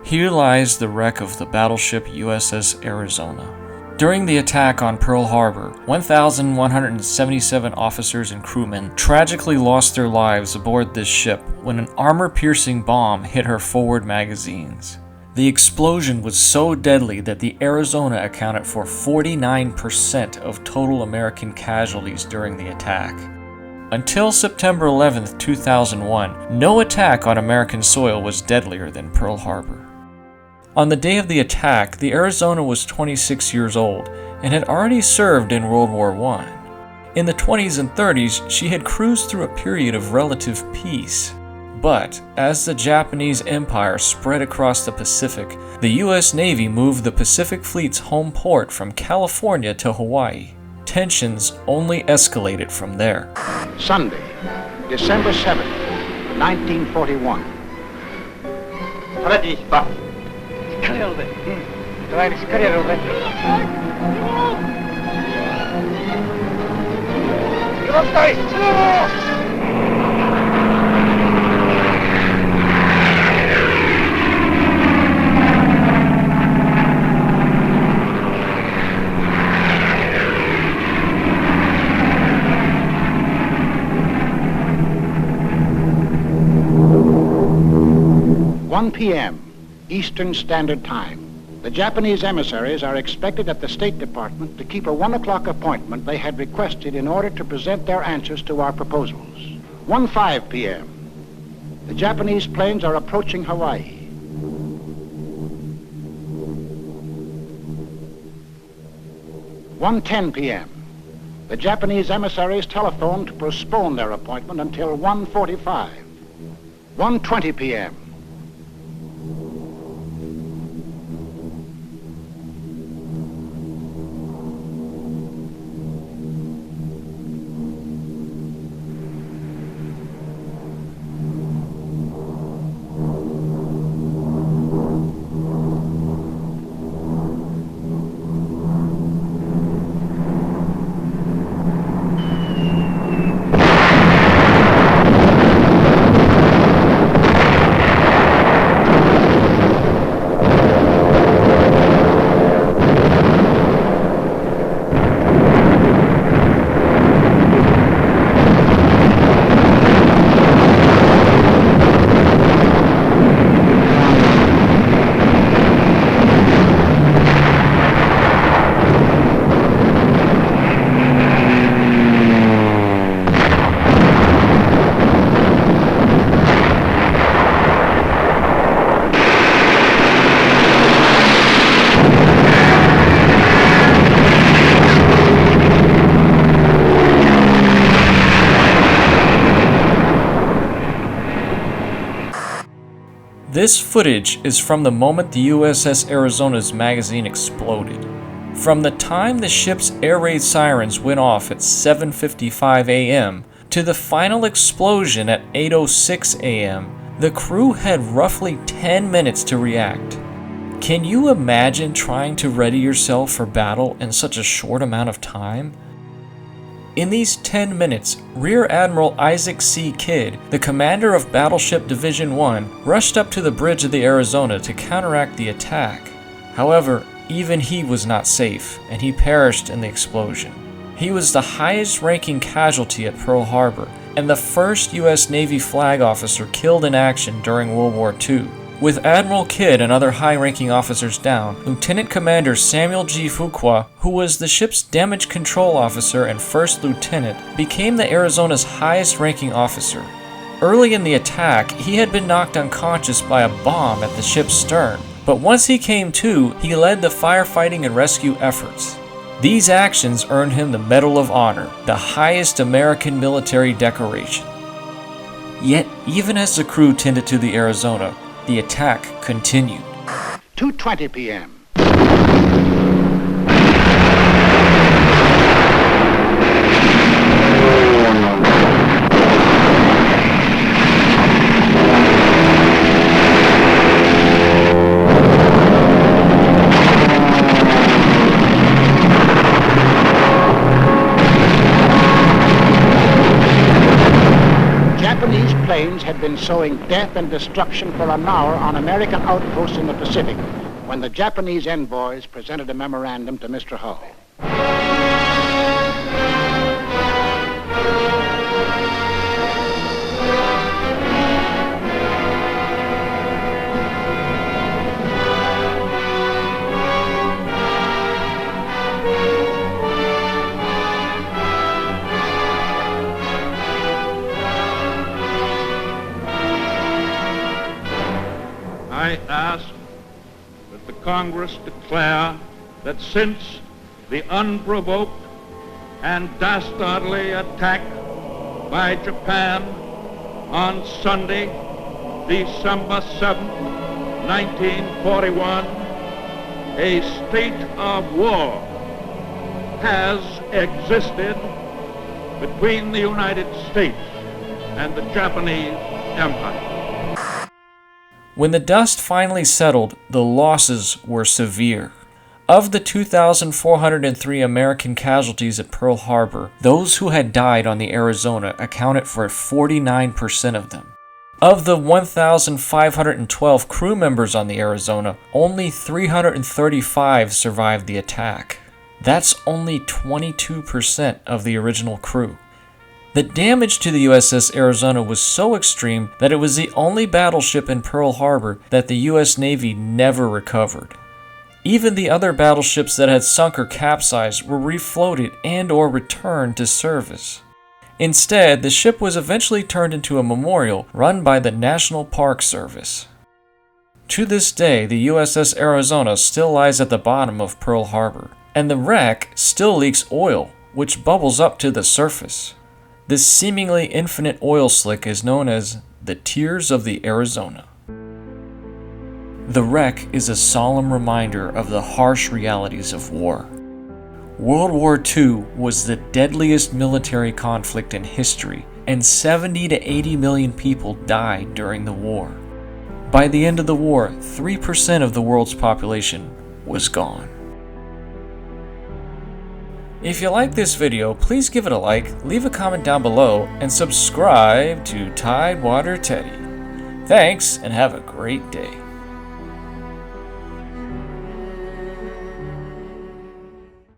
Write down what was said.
Here lies the wreck of the battleship USS Arizona. During the attack on Pearl Harbor, 1,177 officers and crewmen tragically lost their lives aboard this ship when an armor-piercing bomb hit her forward magazines. The explosion was so deadly that the Arizona accounted for 49% of total American casualties during the attack. Until September 11, 2001, no attack on American soil was deadlier than Pearl Harbor. On the day of the attack, the Arizona was 26 years old and had already served in World War I. In the 20s and 30s, she had cruised through a period of relative peace. But as the Japanese Empire spread across the Pacific, the U.S. Navy moved the Pacific Fleet's home port from California to Hawaii. Tensions only escalated from there. Sunday, December 7th, 1941. しっかりやろうぜ。ドライブしっかりやろうぜ。よろしくお願いします。1 p.m. Eastern Standard Time. The Japanese emissaries are expected at the State Department to keep a 1 o'clock appointment they had requested in order to present their answers to our proposals. 1:05 p.m. The Japanese planes are approaching Hawaii. One 10 p.m. The Japanese emissaries telephoned to postpone their appointment until 1:45. 1:20 p.m. This footage is from the moment the USS Arizona's magazine exploded. From the time the ship's air raid sirens went off at 7:55 a.m. to the final explosion at 8:06 a.m., the crew had roughly 10 minutes to react. Can you imagine trying to ready yourself for battle in such a short amount of time? In these 10 minutes, Rear Admiral Isaac C. Kidd, the commander of Battleship Division 1, rushed up to the bridge of the Arizona to counteract the attack. However, even he was not safe, and he perished in the explosion. He was the highest-ranking casualty at Pearl Harbor, and the first U.S. Navy flag officer killed in action during World War II. With Admiral Kidd and other high-ranking officers down, Lieutenant Commander Samuel G. Fuqua, who was the ship's damage control officer and first lieutenant, became the Arizona's highest-ranking officer. Early in the attack, he had been knocked unconscious by a bomb at the ship's stern, but once he came to, he led the firefighting and rescue efforts. These actions earned him the Medal of Honor, the highest American military decoration. Yet, even as the crew tended to the Arizona, the attack continued. 2:20 p.m. Japanese planes had been sowing death and destruction for an hour on American outposts in the Pacific when the Japanese envoys presented a memorandum to Mr. Hull. I ask that the Congress declare that since the unprovoked and dastardly attack by Japan on Sunday, December 7, 1941, a state of war has existed between the United States and the Japanese Empire. When the dust finally settled, the losses were severe. Of the 2,403 American casualties at Pearl Harbor, those who had died on the Arizona accounted for 49% of them. Of the 1,512 crew members on the Arizona, only 335 survived the attack. That's only 22% of the original crew. The damage to the USS Arizona was so extreme that it was the only battleship in Pearl Harbor that the US Navy never recovered. Even the other battleships that had sunk or capsized were refloated and/or returned to service. Instead, the ship was eventually turned into a memorial run by the National Park Service. To this day, the USS Arizona still lies at the bottom of Pearl Harbor, and the wreck still leaks oil, which bubbles up to the surface. This seemingly infinite oil slick is known as the Tears of the Arizona. The wreck is a solemn reminder of the harsh realities of war. World War II was the deadliest military conflict in history, and 70 to 80 million people died during the war. By the end of the war, 3% of the world's population was gone. If you like this video, please give it a like, leave a comment down below, and subscribe to Tidewater Teddy. Thanks, and have a great day.